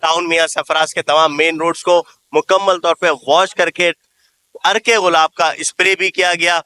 Town मियां सरफराज के तमाम main roads को मुकम्मल तौर पे वॉश करके अर्के गुलाब का स्प्रे भी किया गया।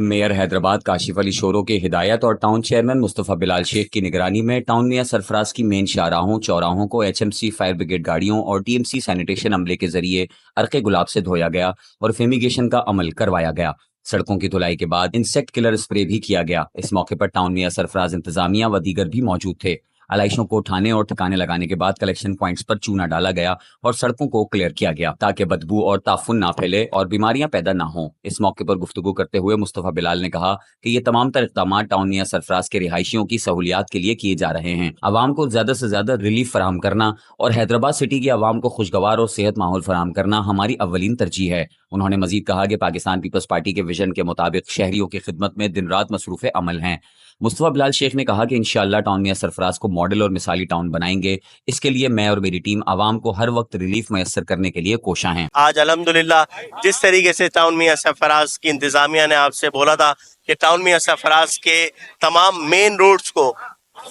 मेयर हैदराबाद काशिफ अली शोरो के हिदायत और टाउन चेयरमैन मुस्तफ़ा बिलाल शेख की निगरानी में टाउन मियां सरफराज की मेन शाहराहों चौराहों को HMC फायर ब्रिगेड गाड़ियों और TMC सैनिटेशन अमले के जरिए अर्के गुलाब से धोया गया और फ्यूमिगेशन का अमल करवाया गया। सड़कों की धुलाई के बाद इंसेक्ट किलर स्प्रे भी किया गया। इस मौके पर टाउन मियां सरफराज इंतजामिया व दीगर भी मौजूद थे। आलाइशों को उठाने और ठिकाने लगाने के बाद कलेक्शन पॉइंट्स पर चूना डाला गया और सड़कों को क्लियर किया गया ताकि बदबू और ताफुन ना फैले और बीमारियां पैदा ना हों। इस मौके पर गुफ्तगू करते हुए मुस्तफ़ा बिलाल ने कहा कि ये तमाम तर इक़दाम टाउन मियां सरफराज के रिहायशियों की सहूलियात के लिए किए जा रहे हैं। आवाम को ज्यादा से ज्यादा रिलीफ फराहम करना और हैदराबाद सिटी की आवाम को खुशगवार और सेहत माहौल फराहम करना हमारी अव्वलीन तरजीह है। उन्होंने मजीद कहा कि पाकिस्तान पीपल्स पार्टी के विजन के मुताबिक शहरियों की खिदमत में दिन रात मसरूफ़ अमल हैं। मुस्तफ़ा बिलाल शेख ने कहा कि इंशाअल्लाह टाउन मियां सरफराज को मॉडल और मिसाली टाउन बनाएंगे। इसके लिए मैं और मेरी टीम आवाम को हर वक्त रिलीफ मैसर करने के लिए कोशा हैं। आज अल्हम्दुलिल्लाह जिस तरीके से टाउन मियां सरफराज की इंतजामिया ने आपसे बोला था कि टाउन मियां सरफराज के तमाम मेन रोड्स को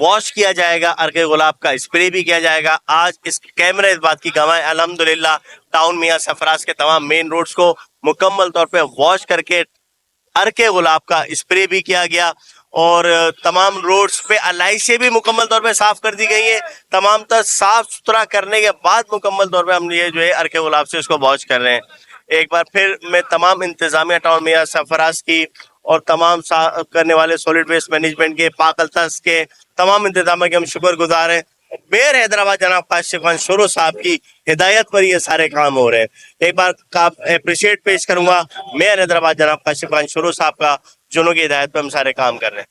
वॉश किया जाएगा, अर्के गुलाब का स्प्रे भी किया जाएगा। आज इस कैमरा इस बात की गवाह है अल्हम्दुलिल्लाह टाउन मियां सरफराज के तमाम मेन रोड्स को मुकम्मल तौर पे वॉश करके अर्के गुलाब का स्प्रे भी किया गया और तमाम रोड्स पे अलाइशें भी मुकम्मल तौर पे साफ कर दी गई है। तमाम तर साफ सुथरा करने के बाद मुकम्मल तौर पे हम ये जो है अर्के गुलाब से इसको वॉश कर रहे हैं। एक बार फिर मैं तमाम इंतजामिया टाउन मियां सरफराज की और तमाम करने वाले सॉलिड वेस्ट मैनेजमेंट के पाकलतस के तमाम इंतजामिया के हम शुक्रगुजार हैं। मेयर हैदराबाद जनाब काशिफ खान शोरो साहब की हिदायत पर ये सारे काम हो रहे हैं। एक बार का अप्रिशिएट पेश करूंगा मेयर हैदराबाद जनाब काशिफ खान शोरो साहब का, जिन्हों की हिदायत पर हम सारे काम कर रहे हैं।